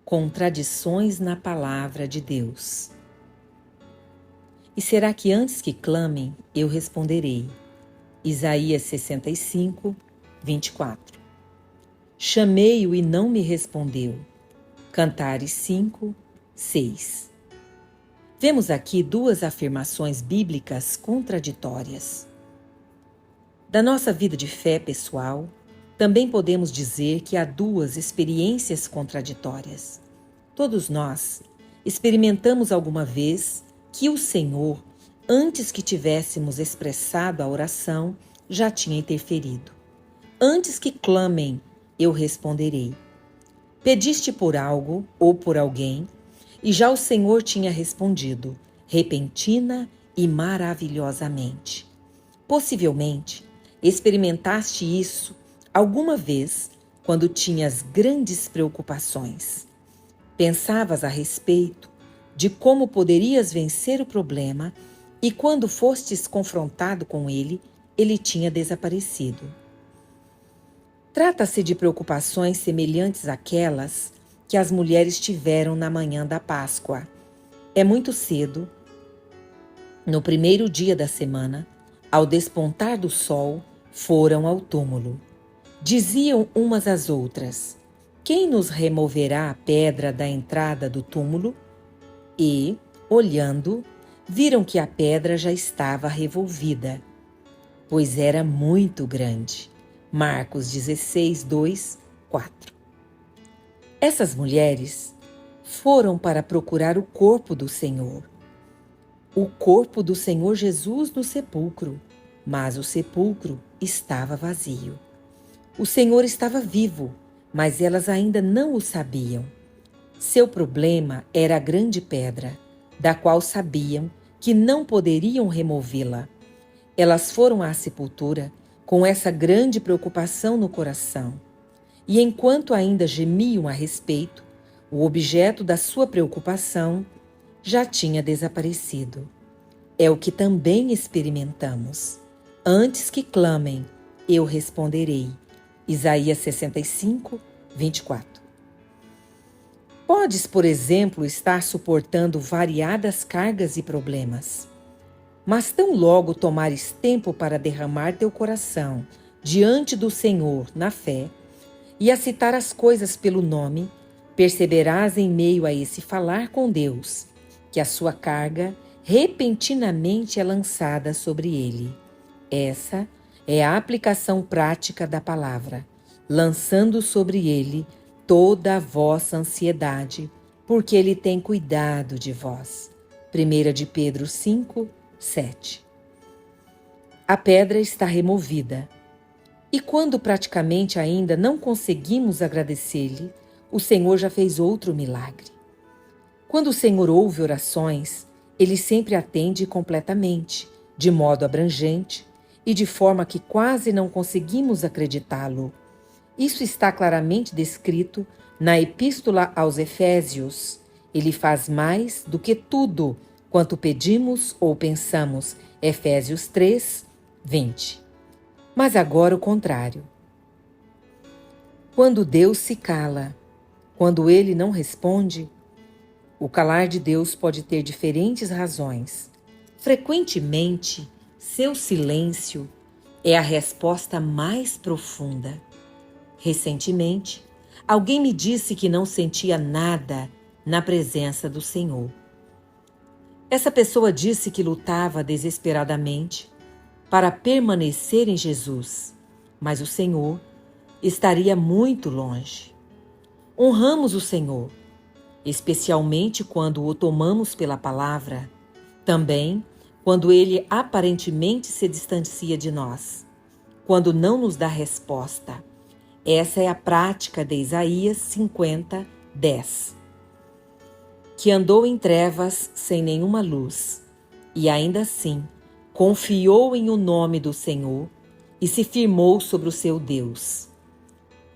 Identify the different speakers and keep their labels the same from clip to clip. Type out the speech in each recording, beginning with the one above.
Speaker 1: Contradições na palavra de Deus. E será que antes que clamem, eu responderei? Isaías 65, 24. Chamei-o e não me respondeu. Cantares 5, 6. Vemos aqui duas afirmações bíblicas contraditórias. Da nossa vida de fé pessoal, também podemos dizer que há duas experiências contraditórias. Todos nós experimentamos alguma vez que o Senhor, antes que tivéssemos expressado a oração, já tinha interferido. Antes que clamem, eu responderei. Pediste por algo ou por alguém, e já o Senhor tinha respondido, repentina e maravilhosamente. Possivelmente, experimentaste isso alguma vez quando tinhas grandes preocupações. Pensavas a respeito de como poderias vencer o problema e quando fostes confrontado com ele, ele tinha desaparecido. Trata-se de preocupações semelhantes àquelas que as mulheres tiveram na manhã da Páscoa. É muito cedo, no primeiro dia da semana, ao despontar do sol, foram ao túmulo. Diziam umas às outras: quem nos removerá a pedra da entrada do túmulo? E, olhando, viram que a pedra já estava revolvida, pois era muito grande. Marcos 16, 2, 4. Essas mulheres foram para procurar o corpo do Senhor. O corpo do Senhor Jesus no sepulcro, mas o sepulcro estava vazio. O Senhor estava vivo, mas elas ainda não o sabiam. Seu problema era a grande pedra, da qual sabiam que não poderiam removê-la. Elas foram à sepultura com essa grande preocupação no coração. E enquanto ainda gemiam a respeito, o objeto da sua preocupação já tinha desaparecido. É o que também experimentamos. Antes que clamem, eu responderei. Isaías 65, 24. Podes, por exemplo, estar suportando variadas cargas e problemas. Mas tão logo tomares tempo para derramar teu coração diante do Senhor na fé e a citar as coisas pelo nome, perceberás em meio a esse falar com Deus que a sua carga repentinamente é lançada sobre ele. Essa é a aplicação prática da palavra, lançando sobre ele toda a vossa ansiedade, porque ele tem cuidado de vós. 1 de Pedro 5, 7. A pedra está removida. E quando praticamente ainda não conseguimos agradecer-lhe, o Senhor já fez outro milagre. Quando o Senhor ouve orações, ele sempre atende completamente, de modo abrangente e de forma que quase não conseguimos acreditá-lo. Isso está claramente descrito na Epístola aos Efésios. Ele faz mais do que tudo quanto pedimos ou pensamos. Efésios 3, 20. Mas agora o contrário. Quando Deus se cala, quando ele não responde, o calar de Deus pode ter diferentes razões. Frequentemente, seu silêncio é a resposta mais profunda. Recentemente, alguém me disse que não sentia nada na presença do Senhor. Essa pessoa disse que lutava desesperadamente para permanecer em Jesus, mas o Senhor estaria muito longe. Honramos o Senhor, especialmente quando o tomamos pela palavra, também quando ele aparentemente se distancia de nós, quando não nos dá resposta. Essa é a prática de Isaías 50, 10. Que andou em trevas sem nenhuma luz, e ainda assim confiou em o nome do Senhor e se firmou sobre o seu Deus.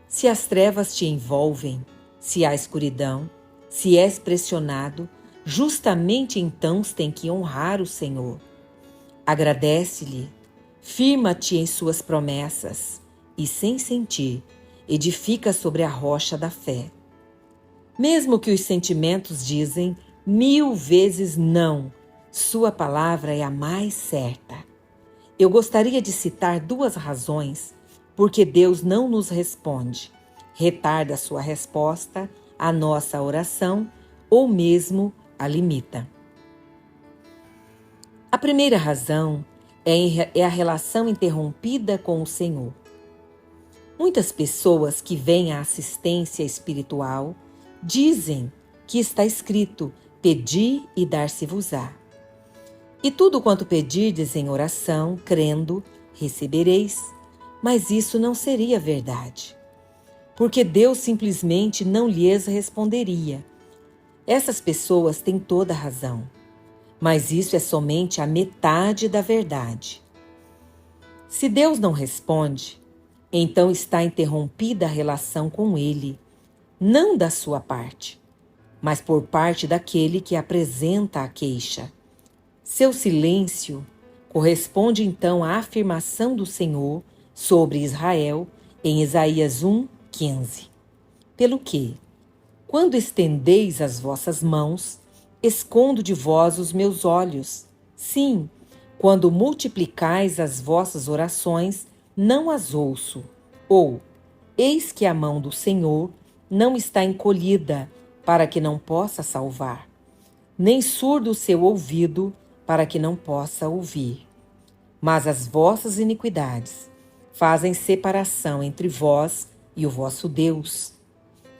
Speaker 1: Se as trevas te envolvem, se há escuridão, se és pressionado, justamente então tem que honrar o Senhor. Agradece-lhe, firma-te em suas promessas e, sem sentir, edifica sobre a rocha da fé. Mesmo que os sentimentos dizem 1000 vezes não, sua palavra é a mais certa. Eu gostaria de citar 2 razões porque Deus não nos responde, retarda sua resposta à nossa oração ou mesmo a limita. A primeira razão é a relação interrompida com o Senhor. Muitas pessoas que vêm à assistência espiritual dizem que está escrito: pedi e dar-se-vos-á. E tudo quanto pedirdes em oração, crendo, recebereis. Mas isso não seria verdade, porque Deus simplesmente não lhes responderia. Essas pessoas têm toda a razão, mas isso é somente a metade da verdade. Se Deus não responde, então está interrompida a relação com Ele, não da sua parte, mas por parte daquele que apresenta a queixa. Seu silêncio corresponde então à afirmação do Senhor sobre Israel em Isaías 1:15. Pelo que, quando estendeis as vossas mãos, escondo de vós os meus olhos. Sim, quando multiplicais as vossas orações, não as ouço. Ou, eis que a mão do Senhor não está encolhida para que não possa salvar, nem surdo o seu ouvido para que não possa ouvir. Mas as vossas iniquidades fazem separação entre vós e o vosso Deus,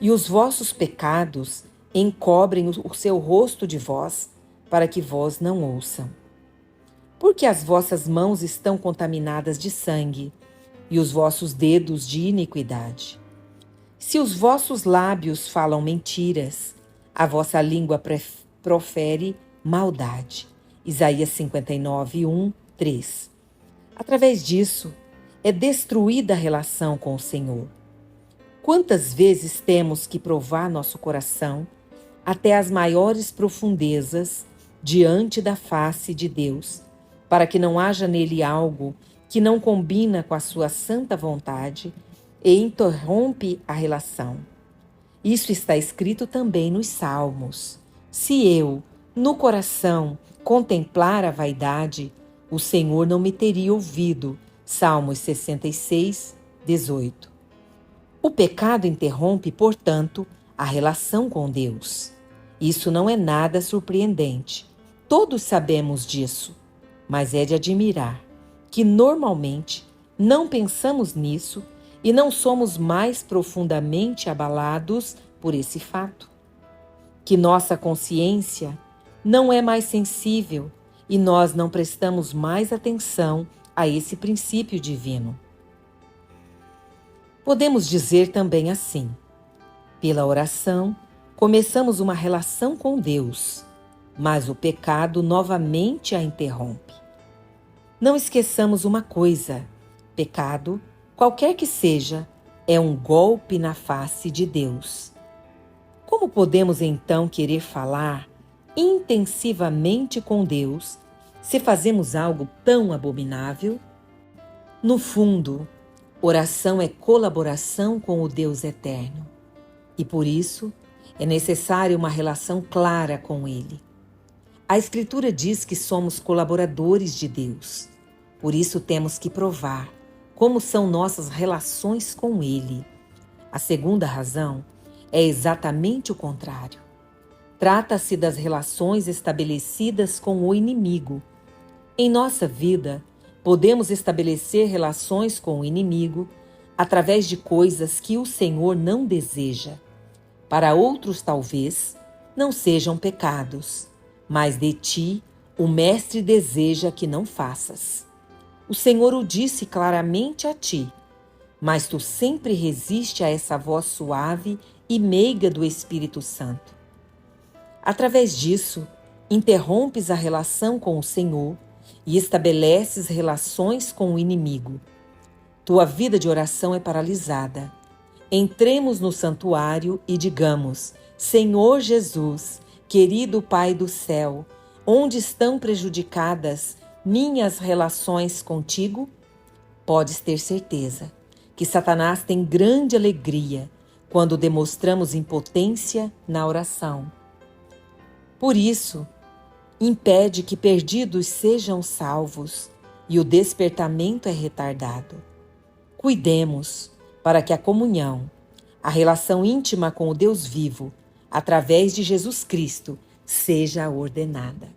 Speaker 1: e os vossos pecados encobrem o seu rosto de vós, para que vós não ouçam. Porque as vossas mãos estão contaminadas de sangue, e os vossos dedos de iniquidade. Se os vossos lábios falam mentiras, a vossa língua profere maldade. Isaías 59:1-3. Através disso, é destruída a relação com o Senhor. Quantas vezes temos que provar nosso coração até as maiores profundezas diante da face de Deus, para que não haja nele algo que não combina com a sua santa vontade e interrompe a relação. Isso está escrito também nos Salmos. Se eu, no coração, contemplar a vaidade, o Senhor não me teria ouvido. Salmos 66:18. O pecado interrompe, portanto, a relação com Deus. Isso não é nada surpreendente. Todos sabemos disso, mas é de admirar que normalmente não pensamos nisso e não somos mais profundamente abalados por esse fato. Que nossa consciência não é mais sensível e nós não prestamos mais atenção a esse princípio divino. Podemos dizer também assim: pela oração, começamos uma relação com Deus, mas o pecado novamente a interrompe. Não esqueçamos uma coisa: pecado, qualquer que seja, é um golpe na face de Deus. Como podemos então querer falar intensivamente com Deus se fazemos algo tão abominável? No fundo, oração é colaboração com o Deus eterno, e por isso é necessária uma relação clara com Ele. A Escritura diz que somos colaboradores de Deus, por isso temos que provar como são nossas relações com Ele. A segunda razão é exatamente o contrário. Trata-se das relações estabelecidas com o inimigo. Em nossa vida, podemos estabelecer relações com o inimigo através de coisas que o Senhor não deseja. Para outros, talvez, não sejam pecados, mas de ti o Mestre deseja que não faças. O Senhor o disse claramente a ti, mas tu sempre resiste a essa voz suave e meiga do Espírito Santo. Através disso, interrompes a relação com o Senhor e estabeleces relações com o inimigo. Tua vida de oração é paralisada. Entremos no santuário e digamos: Senhor Jesus, querido Pai do céu, onde estão prejudicadas minhas relações contigo? Podes ter certeza que Satanás tem grande alegria quando demonstramos impotência na oração. Por isso, impede que perdidos sejam salvos e o despertamento é retardado. Cuidemos para que a comunhão, a relação íntima com o Deus vivo, através de Jesus Cristo, seja ordenada.